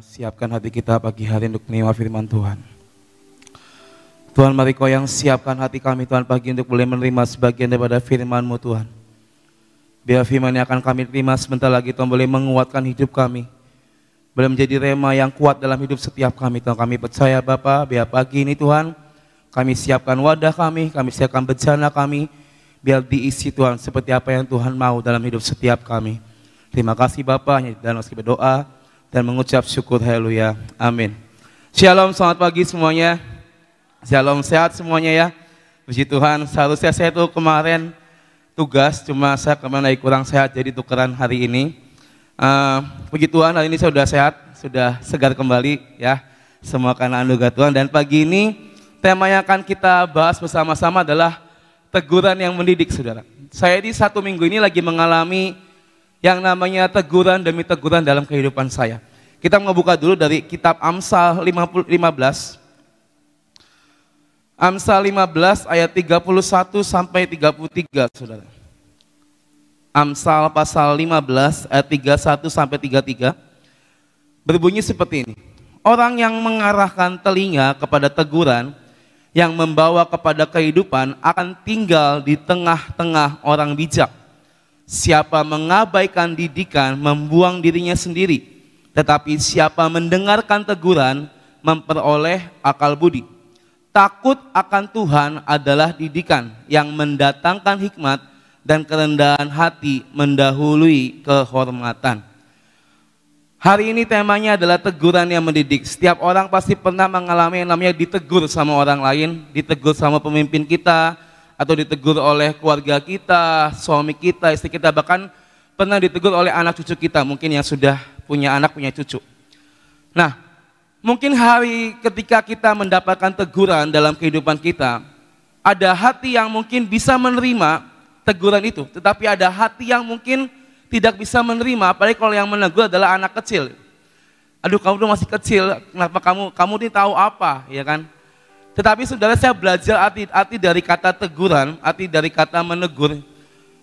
siapkan hati kita pagi hari untuk menerima firman Tuhan. Tuhan, mari Kau yang siapkan hati kami Tuhan pagi untuk boleh menerima sebagian daripada firman-Mu Tuhan. Biar firman yang akan kami terima sebentar lagi Tuhan boleh menguatkan hidup kami, boleh menjadi rema yang kuat dalam hidup setiap kami Tuhan. Kami percaya Bapa, biar pagi ini Tuhan kami siapkan wadah kami siapkan bejana kami, biar diisi Tuhan seperti apa yang Tuhan mau dalam hidup setiap kami. Terima kasih Bapa, dan kita berdoa dan mengucap syukur, haleluya, amin. Shalom, selamat pagi semuanya. Shalom, sehat semuanya ya. Puji Tuhan, seharusnya saya tuh kemarin tugas, cuma saya kemarin kurang sehat jadi tukeran hari ini. Puji Tuhan, hari ini saya sudah sehat, sudah segar kembali ya. Semua karena anugerah Tuhan. Dan pagi ini tema yang akan kita bahas bersama-sama adalah teguran yang mendidik, saudara. Saya di 1 minggu ini lagi mengalami yang namanya teguran demi teguran dalam kehidupan saya. Kita mau buka dulu dari kitab Amsal 15. Amsal 15 ayat 31 sampai 33, saudara. Amsal pasal 15 ayat 31 sampai 33 berbunyi seperti ini. Orang yang mengarahkan telinga kepada teguran yang membawa kepada kehidupan akan tinggal di tengah-tengah orang bijak. Siapa mengabaikan didikan membuang dirinya sendiri, tetapi siapa mendengarkan teguran memperoleh akal budi. Takut akan Tuhan adalah didikan yang mendatangkan hikmat, dan kerendahan hati mendahului kehormatan. Hari ini temanya adalah teguran yang mendidik. Setiap orang pasti pernah mengalami yang namanya ditegur sama orang lain, ditegur sama pemimpin kita, atau ditegur oleh keluarga kita, suami kita, istri kita, bahkan pernah ditegur oleh anak cucu kita, mungkin yang sudah punya anak, punya cucu. Nah, mungkin hari ketika kita mendapatkan teguran dalam kehidupan kita, ada hati yang mungkin bisa menerima teguran itu, tetapi ada hati yang mungkin tidak bisa menerima, apalagi kalau yang menegur adalah anak kecil. Aduh, kamu tuh masih kecil, kenapa kamu ini tahu apa, ya kan? Tetapi saudara, saya belajar arti dari kata teguran, arti dari kata menegur.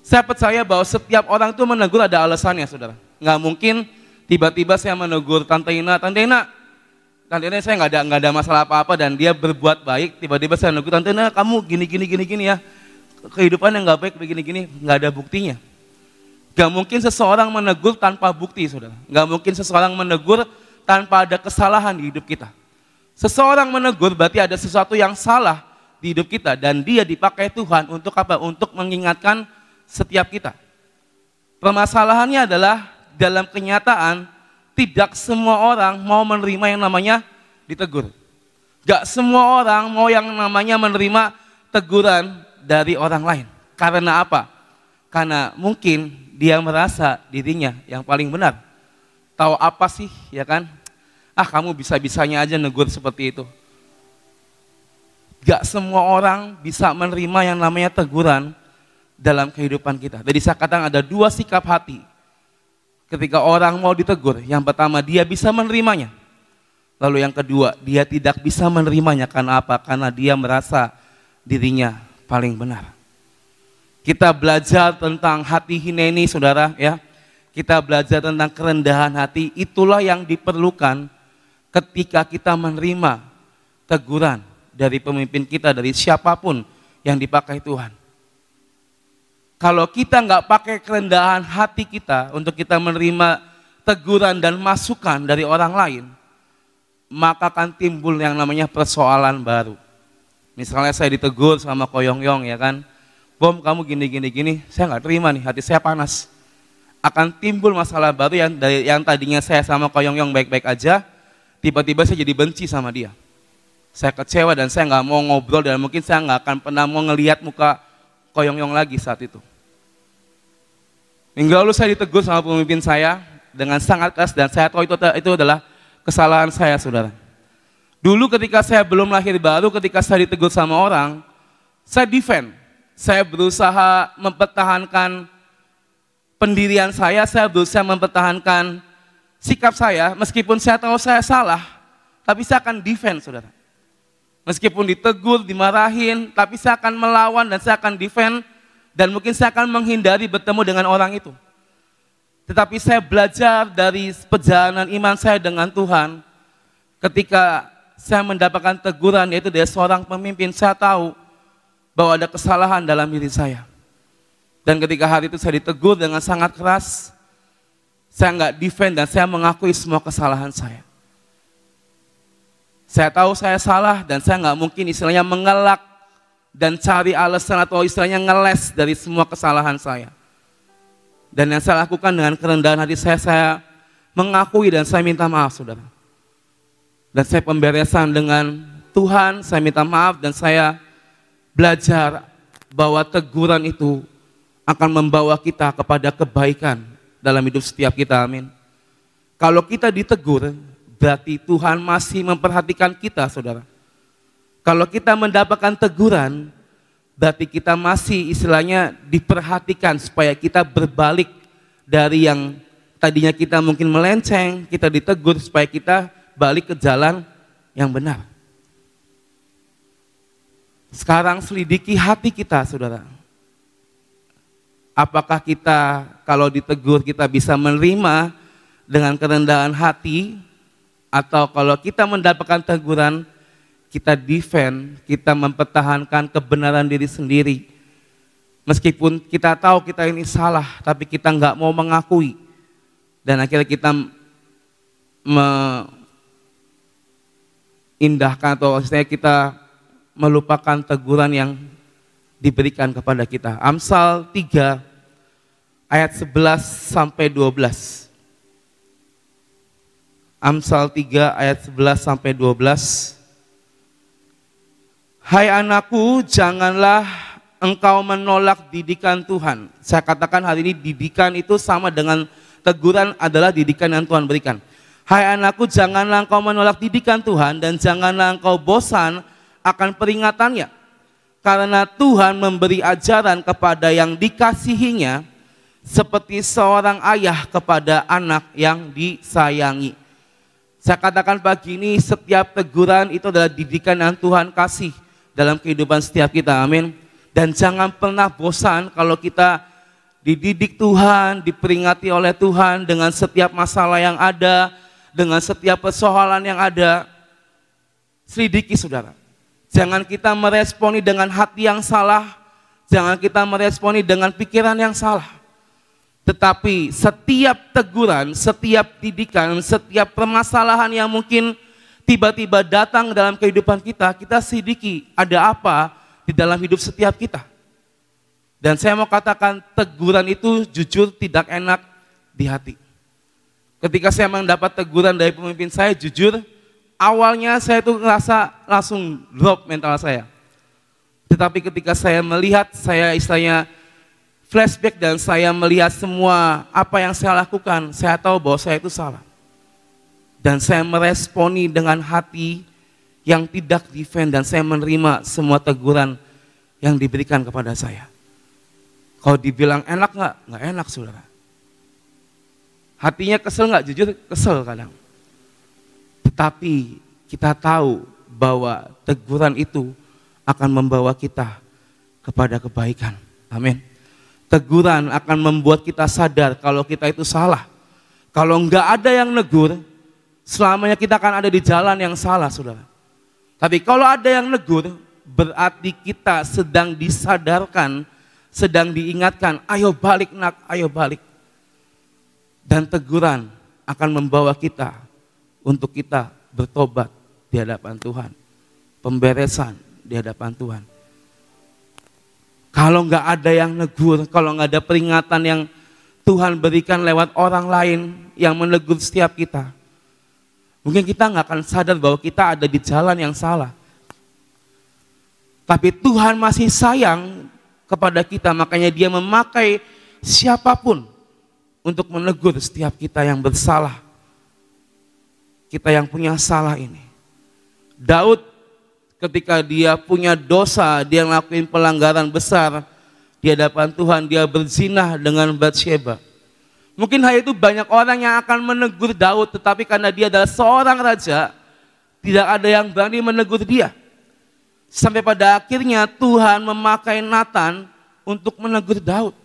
Saya percaya bahwa setiap orang itu menegur ada alasannya, saudara. Nggak mungkin tiba-tiba saya menegur Tante Ina saya nggak ada masalah apa-apa dan dia berbuat baik, tiba-tiba saya menegur Tante Ina, kamu gini ya, kehidupan yang nggak baik begini-gini, nggak ada buktinya. Nggak mungkin seseorang menegur tanpa bukti, saudara. Nggak mungkin seseorang menegur tanpa ada kesalahan di hidup kita. Seseorang menegur berarti ada sesuatu yang salah di hidup kita dan dia dipakai Tuhan untuk apa? Untuk mengingatkan setiap kita. Permasalahannya adalah dalam kenyataan tidak semua orang mau menerima yang namanya ditegur. Gak semua orang mau yang namanya menerima teguran dari orang lain. Karena apa? Karena mungkin dia merasa dirinya yang paling benar. Tahu apa sih, ya kan? Kamu bisa-bisanya aja negur seperti itu. Gak semua orang bisa menerima yang namanya teguran dalam kehidupan kita. Jadi saya katakan ada 2 sikap hati. Ketika orang mau ditegur, yang pertama dia bisa menerimanya. Lalu yang kedua, dia tidak bisa menerimanya. Karena apa? Karena dia merasa dirinya paling benar. Kita belajar tentang hati hineni, saudara, ya. Kita belajar tentang kerendahan hati, itulah yang diperlukan ketika kita menerima teguran dari pemimpin kita, dari siapapun yang dipakai Tuhan. Kalau kita nggak pakai kerendahan hati kita untuk kita menerima teguran dan masukan dari orang lain, maka akan timbul yang namanya persoalan baru. Misalnya saya ditegur sama Koyong-yong, ya kan, Bom, kamu gini, saya nggak terima nih, hati saya panas. Akan timbul masalah baru yang tadinya saya sama Koyong-yong baik-baik aja, tiba-tiba saya jadi benci sama dia. Saya kecewa dan saya nggak mau ngobrol dan mungkin saya nggak akan pernah mau ngelihat muka Koyong-yong lagi saat itu. Minggu lalu saya ditegur sama pemimpin saya dengan sangat keras dan saya tahu itu adalah kesalahan saya, saudara. Dulu ketika saya belum lahir baru, ketika saya ditegur sama orang, saya defend. Saya berusaha mempertahankan pendirian saya berusaha mempertahankan sikap saya, meskipun saya tahu saya salah, tapi saya akan defend, saudara. Meskipun ditegur, dimarahin, tapi saya akan melawan dan saya akan defend, dan mungkin saya akan menghindari bertemu dengan orang itu. Tetapi saya belajar dari perjalanan iman saya dengan Tuhan, ketika saya mendapatkan teguran yaitu dari seorang pemimpin, saya tahu bahwa ada kesalahan dalam diri saya. Dan ketika hari itu saya ditegur dengan sangat keras, saya nggak defend dan saya mengakui semua kesalahan saya. Saya tahu saya salah dan saya nggak mungkin istilahnya mengelak dan cari alasan atau istilahnya ngeles dari semua kesalahan saya. Dan yang saya lakukan dengan kerendahan hati saya mengakui dan saya minta maaf, saudara. Dan saya pemberesan dengan Tuhan, saya minta maaf dan saya belajar bahwa teguran itu akan membawa kita kepada kebaikan dalam hidup setiap kita, amin. Kalau kita ditegur, berarti Tuhan masih memperhatikan kita, saudara. Kalau kita mendapatkan teguran, berarti kita masih istilahnya diperhatikan supaya kita berbalik dari yang tadinya kita mungkin melenceng, kita ditegur supaya kita balik ke jalan yang benar. Sekarang selidiki hati kita, saudara. Apakah kita kalau ditegur kita bisa menerima dengan kerendahan hati, atau kalau kita mendapatkan teguran kita defend, kita mempertahankan kebenaran diri sendiri. Meskipun kita tahu kita ini salah, tapi kita nggak mau mengakui. Dan akhirnya kita indahkan atau istilahnya kita melupakan teguran yang diberikan kepada kita. Amsal 3 ayat 11 sampai 12. Amsal 3 ayat 11 sampai 12. Hai anakku, janganlah engkau menolak didikan Tuhan. Saya katakan hari ini didikan itu sama dengan teguran adalah didikan yang Tuhan berikan. Hai anakku, janganlah engkau menolak didikan Tuhan dan janganlah engkau bosan akan peringatannya. Karena Tuhan memberi ajaran kepada yang dikasihinya seperti seorang ayah kepada anak yang disayangi. Saya katakan pagi ini setiap teguran itu adalah didikan yang Tuhan kasih dalam kehidupan setiap kita, amin. Dan jangan pernah bosan kalau kita dididik Tuhan, diperingati oleh Tuhan dengan setiap masalah yang ada, dengan setiap persoalan yang ada. Selidiki, saudara. Jangan kita meresponi dengan hati yang salah, jangan kita meresponi dengan pikiran yang salah. Tetapi setiap teguran, setiap didikan, setiap permasalahan yang mungkin tiba-tiba datang dalam kehidupan kita, kita selidiki ada apa di dalam hidup setiap kita. Dan saya mau katakan teguran itu jujur tidak enak di hati. Ketika saya mendapat teguran dari pemimpin saya, jujur awalnya saya itu ngerasa langsung drop mental saya. Tetapi ketika saya melihat, saya istilahnya flashback dan saya melihat semua apa yang saya lakukan, saya tahu bahwa saya itu salah. Dan saya meresponi dengan hati yang tidak defend dan saya menerima semua teguran yang diberikan kepada saya. Kalau dibilang enak nggak enak, saudara. Hatinya kesel nggak? Jujur kesel kadang. Tetapi kita tahu bahwa teguran itu akan membawa kita kepada kebaikan. Amin. Teguran akan membuat kita sadar kalau kita itu salah. Kalau nggak ada yang negur, selamanya kita akan ada di jalan yang salah, saudara. Tapi kalau ada yang negur, berarti kita sedang disadarkan, sedang diingatkan, ayo balik nak, ayo balik. Dan teguran akan membawa kita untuk kita bertobat di hadapan Tuhan. Pemberesan di hadapan Tuhan. Kalau nggak ada yang negur, kalau nggak ada peringatan yang Tuhan berikan lewat orang lain yang menegur setiap kita, mungkin kita nggak akan sadar bahwa kita ada di jalan yang salah. Tapi Tuhan masih sayang kepada kita, makanya Dia memakai siapapun untuk menegur setiap kita yang bersalah. Kita yang punya salah ini. Daud ketika dia punya dosa, dia ngelakuin pelanggaran besar di hadapan Tuhan, dia berzinah dengan Batsheba. Mungkin hari itu banyak orang yang akan menegur Daud, tetapi karena dia adalah seorang raja, tidak ada yang berani menegur dia. Sampai pada akhirnya Tuhan memakai Nathan untuk menegur Daud.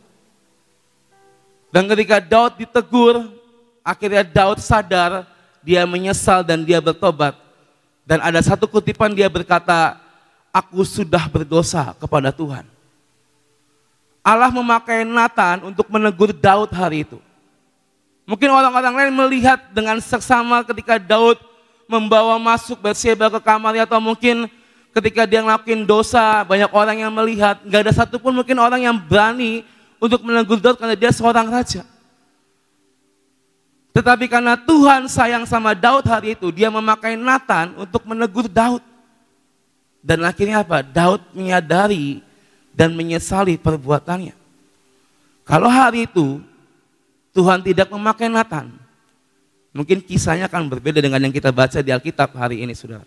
Dan ketika Daud ditegur, akhirnya Daud sadar, dia menyesal dan dia bertobat. Dan ada satu kutipan dia berkata, aku sudah berdosa kepada Tuhan. Allah memakai Nathan untuk menegur Daud hari itu. Mungkin orang-orang lain melihat dengan seksama ketika Daud membawa masuk Bathsheba ke kamarnya, atau mungkin ketika dia ngelakuin dosa, banyak orang yang melihat. Gak ada satupun mungkin orang yang berani untuk menegur Daud karena dia seorang raja. Tetapi karena Tuhan sayang sama Daud hari itu, dia memakai Nathan untuk menegur Daud. Dan akhirnya apa? Daud menyadari dan menyesali perbuatannya. Kalau hari itu Tuhan tidak memakai Nathan, mungkin kisahnya akan berbeda dengan yang kita baca di Alkitab hari ini, saudara.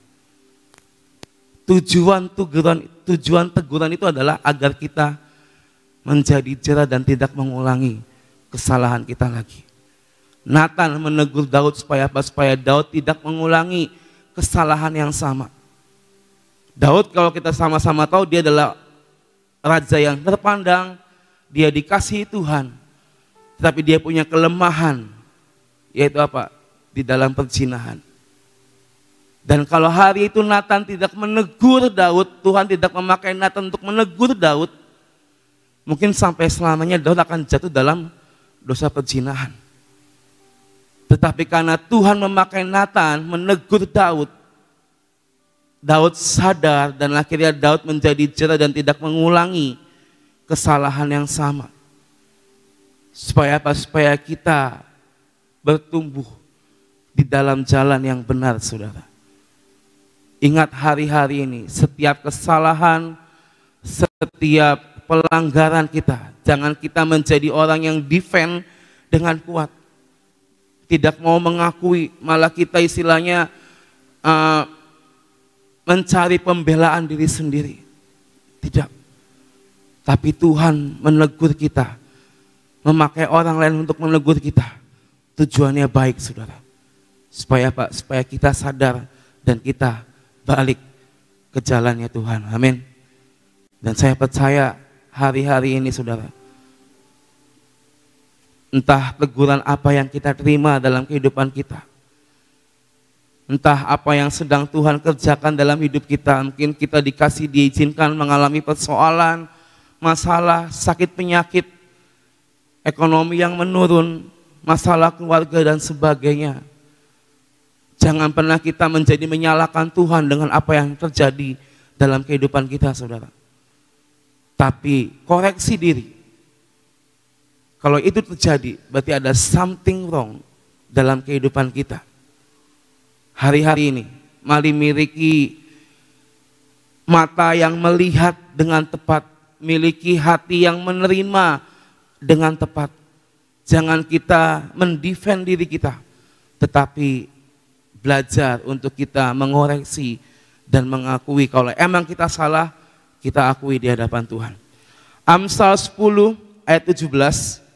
Tujuan teguran itu adalah agar kita menjadi jera dan tidak mengulangi kesalahan kita lagi. Nathan menegur Daud supaya apa? Supaya Daud tidak mengulangi kesalahan yang sama. Daud, kalau kita sama-sama tahu, dia adalah raja yang terpandang, dia dikasihi Tuhan, tetapi dia punya kelemahan, yaitu apa? Di dalam perzinahan. Dan kalau hari itu Nathan tidak menegur Daud, Tuhan tidak memakai Nathan untuk menegur Daud, mungkin sampai selamanya Daud akan jatuh dalam dosa perzinahan. Tetapi karena Tuhan memakai Nathan menegur Daud, Daud sadar dan akhirnya Daud menjadi jera dan tidak mengulangi kesalahan yang sama. Supaya apa? Supaya kita bertumbuh di dalam jalan yang benar, saudara. Ingat hari-hari ini, setiap kesalahan, setiap pelanggaran kita, jangan kita menjadi orang yang defend dengan kuat. Tidak mau mengakui, malah kita istilahnya mencari pembelaan diri sendiri. Tidak. Tapi Tuhan menegur kita, memakai orang lain untuk menegur kita. Tujuannya baik, saudara. Supaya apa? Supaya kita sadar dan kita balik ke jalannya Tuhan. Amin. Dan saya percaya hari-hari ini, saudara, entah teguran apa yang kita terima dalam kehidupan kita, entah apa yang sedang Tuhan kerjakan dalam hidup kita, mungkin kita diizinkan mengalami persoalan, masalah, sakit penyakit, ekonomi yang menurun, masalah keluarga dan sebagainya. Jangan pernah kita menjadi menyalahkan Tuhan dengan apa yang terjadi dalam kehidupan kita, saudara. Tapi koreksi diri. Kalau itu terjadi, berarti ada something wrong dalam kehidupan kita. Hari-hari ini, mari miliki mata yang melihat dengan tepat, miliki hati yang menerima dengan tepat. Jangan kita mendefend diri kita, tetapi belajar untuk kita mengoreksi dan mengakui kalau emang kita salah, kita akui di hadapan Tuhan. Amsal 10 ayat 17.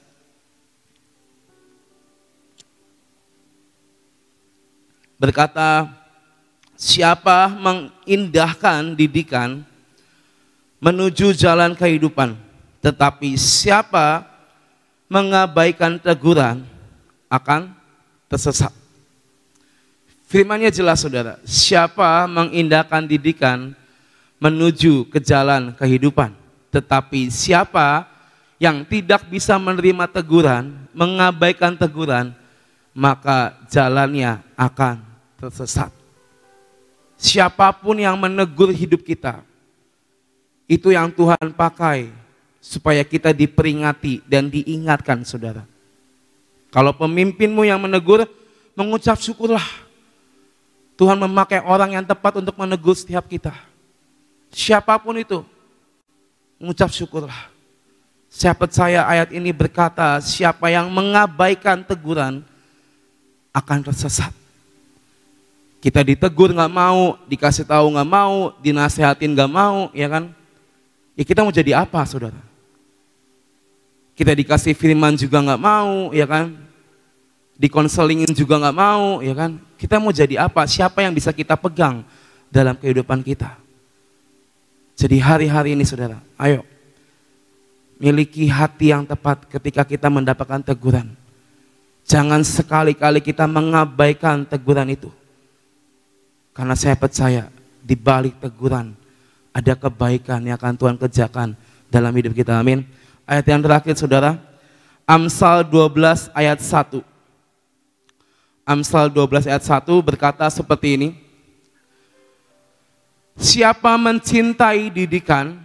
Berkata, siapa mengindahkan didikan menuju jalan kehidupan, tetapi siapa mengabaikan teguran akan tersesat. Firman-Nya jelas, saudara. Siapa mengindahkan didikan menuju ke jalan kehidupan, tetapi siapa yang tidak bisa menerima teguran, mengabaikan teguran, maka jalannya akan tersesat. Siapapun yang menegur hidup kita, itu yang Tuhan pakai supaya kita diperingati dan diingatkan, saudara. Kalau pemimpinmu yang menegur, mengucap syukurlah. Tuhan memakai orang yang tepat untuk menegur setiap kita. Siapapun itu, mengucap syukurlah. Saya percaya ayat ini berkata, siapa yang mengabaikan teguran akan tersesat. Kita ditegur nggak mau, dikasih tahu nggak mau, dinasehatin nggak mau, ya kan? Ya kita mau jadi apa, saudara? Kita dikasih firman juga nggak mau, ya kan? Dikonselingin juga nggak mau, ya kan? Kita mau jadi apa? Siapa yang bisa kita pegang dalam kehidupan kita? Jadi hari-hari ini, saudara, ayo miliki hati yang tepat ketika kita mendapatkan teguran. Jangan sekali-kali kita mengabaikan teguran itu. Karena saya percaya di balik teguran ada kebaikan yang akan Tuhan kerjakan dalam hidup kita. Amin. Ayat yang terakhir saudara, Amsal 12 ayat 1. Amsal 12 ayat 1 berkata seperti ini. Siapa mencintai didikan,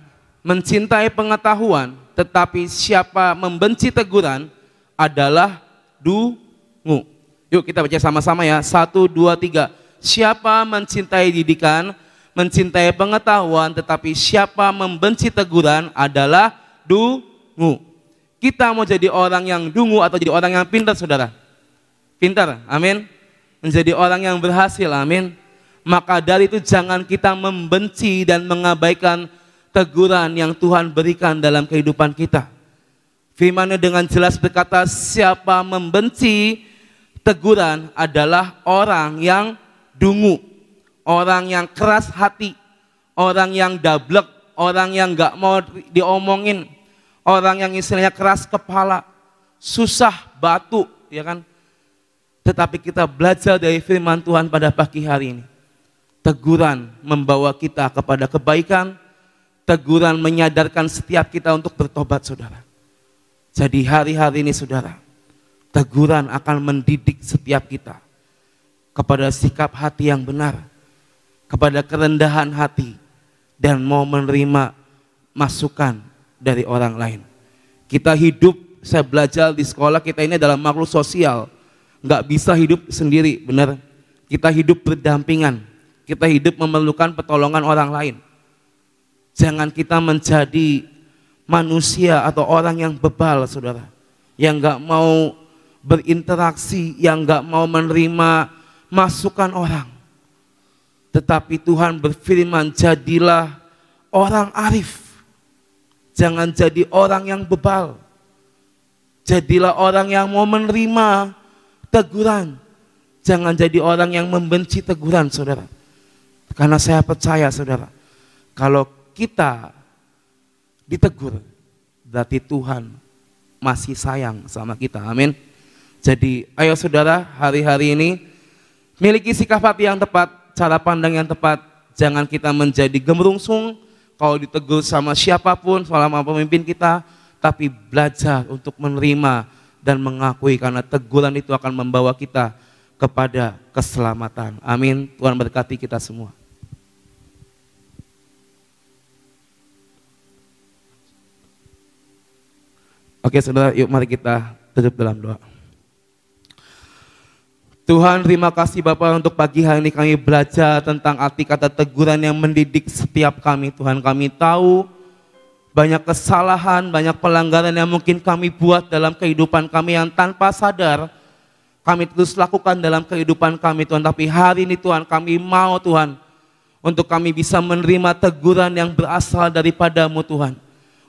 mencintai pengetahuan, tetapi siapa membenci teguran adalah dungu. Yuk kita baca sama-sama ya. 1, 2, 3. Siapa mencintai didikan, mencintai pengetahuan, tetapi siapa membenci teguran adalah dungu. Kita mau jadi orang yang dungu atau jadi orang yang pintar saudara? Pintar, amin. Menjadi orang yang berhasil, amin. Maka dari itu jangan kita membenci dan mengabaikan teguran yang Tuhan berikan dalam kehidupan kita. Firman-Nya dengan jelas berkata, siapa membenci teguran adalah orang yang dungu, orang yang keras hati, orang yang dablek, orang yang gak mau diomongin, orang yang istilahnya keras kepala, susah batu, ya kan? Tetapi kita belajar dari firman Tuhan pada pagi hari ini. Teguran membawa kita kepada kebaikan, teguran menyadarkan setiap kita untuk bertobat saudara. Jadi hari-hari ini saudara, teguran akan mendidik setiap kita kepada sikap hati yang benar, kepada kerendahan hati, dan mau menerima masukan dari orang lain. Kita hidup, saya belajar di sekolah kita ini adalah makhluk sosial, nggak bisa hidup sendiri, benar. Kita hidup berdampingan, kita hidup memerlukan pertolongan orang lain. Jangan kita menjadi manusia atau orang yang bebal saudara, yang nggak mau berinteraksi, yang nggak mau menerima masukan orang. Tetapi Tuhan berfirman, jadilah orang arif. Jangan jadi orang yang bebal. Jadilah orang yang mau menerima teguran. Jangan jadi orang yang membenci teguran saudara. Karena saya percaya saudara, kalau kita ditegur, berarti Tuhan masih sayang sama kita, amin. Jadi ayo saudara, hari-hari ini miliki sikap hati yang tepat, cara pandang yang tepat. Jangan kita menjadi gemerungsung kalau ditegur sama siapapun, selama pemimpin kita, tapi belajar untuk menerima dan mengakui, karena teguran itu akan membawa kita kepada keselamatan, amin. Tuhan berkati kita semua. Oke saudara, yuk mari kita tutup dalam doa. Tuhan, terima kasih Bapak untuk pagi hari ini kami belajar tentang arti kata teguran yang mendidik setiap kami. Tuhan, kami tahu banyak kesalahan, banyak pelanggaran yang mungkin kami buat dalam kehidupan kami yang tanpa sadar kami terus lakukan dalam kehidupan kami Tuhan. Tapi hari ini Tuhan, kami mau Tuhan untuk kami bisa menerima teguran yang berasal daripada-Mu Tuhan.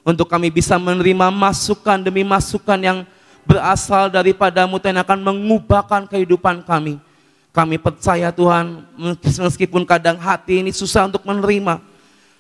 Untuk kami bisa menerima masukan demi masukan yang berasal daripada-Mu Tuhan, yang akan mengubahkan kehidupan kami. Kami percaya Tuhan, meskipun kadang hati ini susah untuk menerima,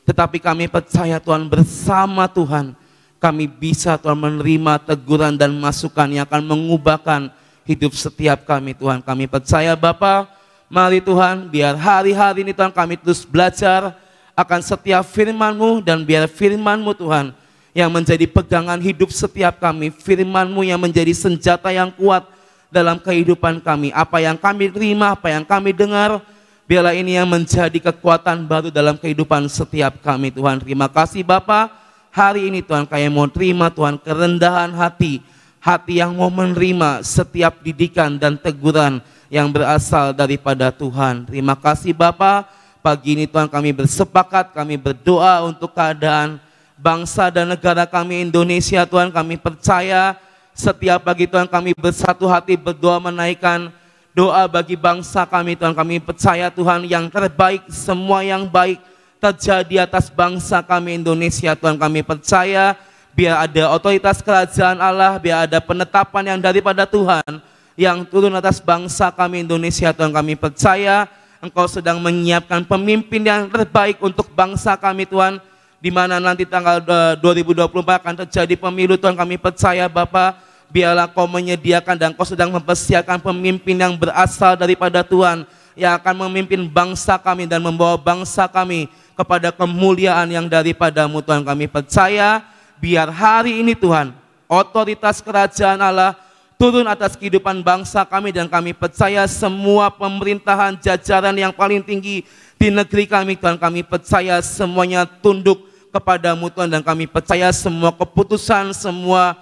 tetapi kami percaya Tuhan, bersama Tuhan kami bisa Tuhan menerima teguran dan masukan yang akan mengubahkan hidup setiap kami Tuhan. Kami percaya Bapa, mari Tuhan, biar hari-hari ini Tuhan kami terus belajar akan setiap firman-Mu, dan biar firman-Mu Tuhan yang menjadi pegangan hidup setiap kami, firman-Mu yang menjadi senjata yang kuat dalam kehidupan kami. Apa yang kami terima, apa yang kami dengar, biarlah ini yang menjadi kekuatan baru dalam kehidupan setiap kami Tuhan. Terima kasih Bapa, hari ini Tuhan kami mau terima Tuhan kerendahan hati, hati yang mau menerima setiap didikan dan teguran yang berasal daripada Tuhan. Terima kasih Bapa, pagi ini Tuhan kami bersepakat, kami berdoa untuk keadaan bangsa dan negara kami Indonesia Tuhan. Kami percaya setiap pagi Tuhan kami bersatu hati berdoa menaikkan doa bagi bangsa kami Tuhan. Kami percaya Tuhan yang terbaik, semua yang baik terjadi atas bangsa kami Indonesia Tuhan. Kami percaya biar ada otoritas kerajaan Allah, biar ada penetapan yang daripada Tuhan yang turun atas bangsa kami Indonesia Tuhan. Kami percaya Engkau sedang menyiapkan pemimpin yang terbaik untuk bangsa kami Tuhan. di mana nanti tanggal 2024 akan terjadi pemilu Tuhan. Kami percaya Bapa, biarlah Kau menyediakan dan Kau sedang mempersiapkan pemimpin yang berasal daripada Tuhan, yang akan memimpin bangsa kami dan membawa bangsa kami kepada kemuliaan yang daripada-Mu Tuhan. Kami percaya biar hari ini Tuhan, otoritas kerajaan Allah turun atas kehidupan bangsa kami, dan kami percaya semua pemerintahan jajaran yang paling tinggi di negeri kami Tuhan, kami percaya semuanya tunduk kepada-Mu Tuhan, dan kami percaya semua keputusan, semua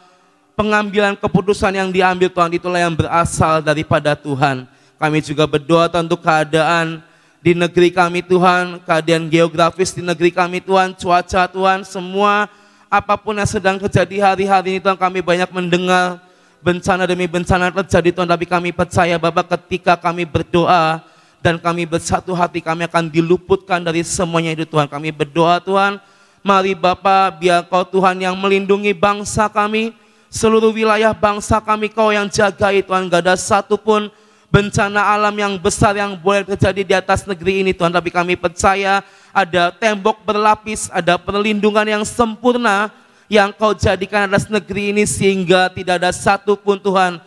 pengambilan keputusan yang diambil Tuhan, itulah yang berasal daripada Tuhan. Kami juga berdoa Tuhan untuk keadaan di negeri kami Tuhan, keadaan geografis di negeri kami Tuhan, cuaca Tuhan, semua apapun yang sedang terjadi hari-hari ini Tuhan, kami banyak mendengar bencana demi bencana terjadi Tuhan, tapi kami percaya Bapa, ketika kami berdoa dan kami bersatu hati, kami akan diluputkan dari semuanya itu Tuhan. Kami berdoa Tuhan, mari Bapa, biar Kau Tuhan yang melindungi bangsa kami, seluruh wilayah bangsa kami Kau yang jagai Tuhan, gak ada satupun bencana alam yang besar yang boleh terjadi di atas negeri ini Tuhan, tapi kami percaya ada tembok berlapis, ada perlindungan yang sempurna yang Kau jadikan atas negeri ini, sehingga tidak ada satupun Tuhan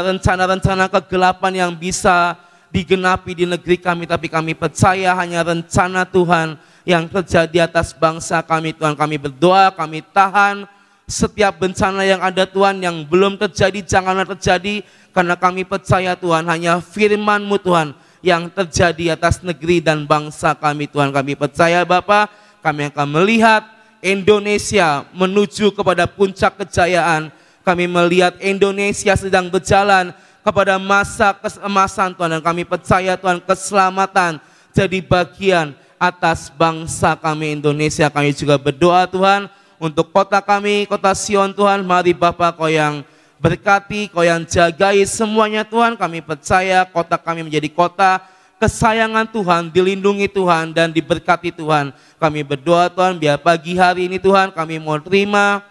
rencana-rencana kegelapan yang bisa digenapi di negeri kami, tapi kami percaya hanya rencana Tuhan yang terjadi atas bangsa kami Tuhan. Kami berdoa, kami tahan setiap bencana yang ada Tuhan, yang belum terjadi janganlah terjadi, karena kami percaya Tuhan hanya firman-Mu Tuhan yang terjadi atas negeri dan bangsa kami Tuhan. Kami percaya Bapa, kami akan melihat Indonesia menuju kepada puncak kejayaan. Kami melihat Indonesia sedang berjalan kepada masa keemasan Tuhan, dan kami percaya Tuhan keselamatan jadi bagian atas bangsa kami Indonesia. Kami juga berdoa Tuhan untuk kota kami, kota Sion Tuhan. Mari Bapa, Kau yang berkati, Kau yang jagai semuanya Tuhan. Kami percaya kota kami menjadi kota kesayangan Tuhan, dilindungi Tuhan dan diberkati Tuhan. Kami berdoa Tuhan, biar pagi hari ini Tuhan kami mau terima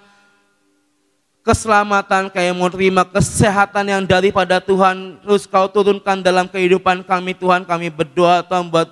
keselamatan, kami mau terima kesehatan yang daripada Tuhan, terus Kau turunkan dalam kehidupan kami Tuhan. Kami berdoa Tuhan buat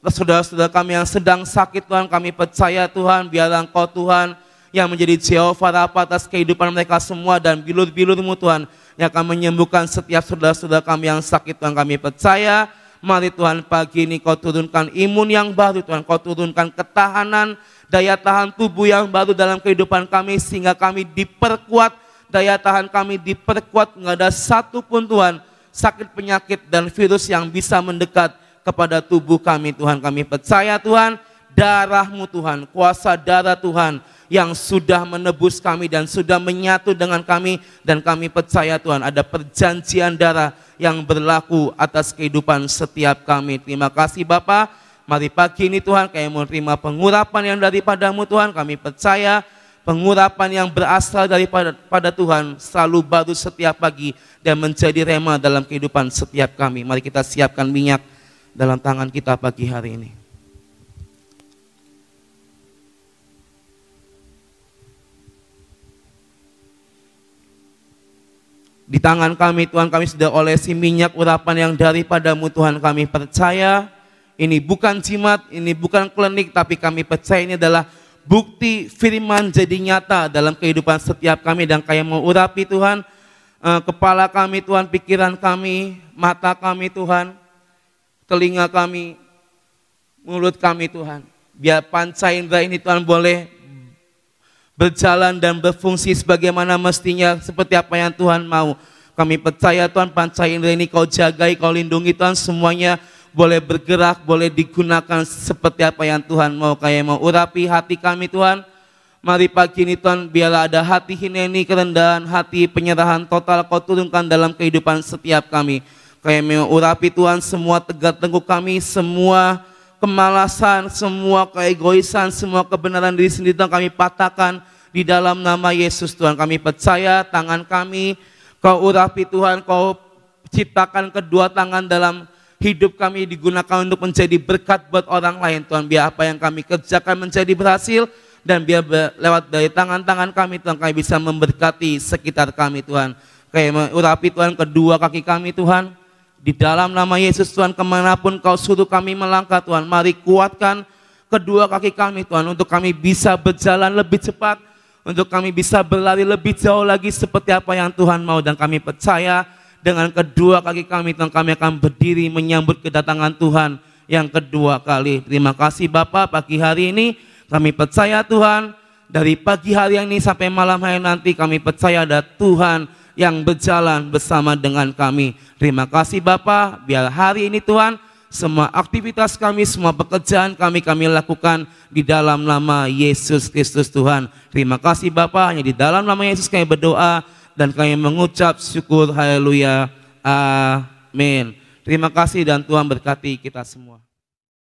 saudara-saudara kami yang sedang sakit Tuhan, kami percaya Tuhan, biarlah Engkau Tuhan yang menjadi Jehovah Rafa atas kehidupan mereka semua, dan bilur-bilur-Mu Tuhan yang akan menyembuhkan setiap saudara-saudara kami yang sakit Tuhan. Kami percaya, mari Tuhan pagi ini Kau turunkan imun yang baru Tuhan, Kau turunkan ketahanan, daya tahan tubuh yang baru dalam kehidupan kami, sehingga kami diperkuat, daya tahan kami diperkuat, nggak ada satupun Tuhan sakit penyakit dan virus yang bisa mendekat kepada tubuh kami Tuhan. Kami percaya Tuhan, darah-Mu Tuhan, kuasa darah Tuhan yang sudah menebus kami dan sudah menyatu dengan kami, dan kami percaya Tuhan ada perjanjian darah yang berlaku atas kehidupan setiap kami. Terima kasih Bapa. Mari pagi ini Tuhan kami mau terima pengurapan yang daripada-Mu Tuhan. Kami percaya pengurapan yang berasal daripada Tuhan selalu baru setiap pagi dan menjadi rema dalam kehidupan setiap kami. Mari kita siapkan minyak dalam tangan kita pagi hari ini. Di tangan kami Tuhan, kami sudah olesi minyak urapan yang daripada-Mu Tuhan. Kami percaya ini bukan jimat, ini bukan klinik, tapi kami percaya ini adalah bukti firman jadi nyata dalam kehidupan setiap kami. Dan kami mau urapi Tuhan, kepala kami Tuhan, pikiran kami, mata kami Tuhan, telinga kami, mulut kami Tuhan. Biar panca indera ini Tuhan boleh berjalan dan berfungsi sebagaimana mestinya, seperti apa yang Tuhan mau. Kami percaya Tuhan panca indera ini Kau jagai, Kau lindungi Tuhan, semuanya boleh bergerak, boleh digunakan seperti apa yang Tuhan mau. Kami mau urapi hati kami Tuhan. Mari pagi ini Tuhan, biarlah ada hati hineni, kerendahan hati, penyerahan total Kau turunkan dalam kehidupan setiap kami. Kami mau urapi Tuhan semua tegak tengkuk kami, semua kemalasan, semua keegoisan, semua kebenaran diri sendiri Tuhan kami patahkan di dalam nama Yesus Tuhan. Kami percaya tangan kami Kau urapi Tuhan, Kau ciptakan kedua tangan dalam hidup kami digunakan untuk menjadi berkat buat orang lain Tuhan. Biar apa yang kami kerjakan menjadi berhasil, dan biar lewat dari tangan-tangan kami Tuhan kami bisa memberkati sekitar kami Tuhan. Kami urapi Tuhan kedua kaki kami Tuhan. Di dalam nama Yesus Tuhan, kemanapun Kau suruh kami melangkah Tuhan, mari kuatkan kedua kaki kami Tuhan, untuk kami bisa berjalan lebih cepat, untuk kami bisa berlari lebih jauh lagi seperti apa yang Tuhan mau. Dan kami percaya dengan kedua kaki kami Tuhan, kami akan berdiri menyambut kedatangan Tuhan yang kedua kali. Terima kasih Bapa, pagi hari ini kami percaya Tuhan, dari pagi hari ini sampai malam hari nanti kami percaya ada Tuhan yang berjalan bersama dengan kami. Terima kasih Bapa, biar hari ini Tuhan semua aktivitas kami, semua pekerjaan kami lakukan di dalam nama Yesus Kristus Tuhan. Terima kasih Bapa, hanya di dalam nama Yesus kami berdoa dan kami mengucap syukur. Haleluya. Amin. Terima kasih dan Tuhan berkati kita semua.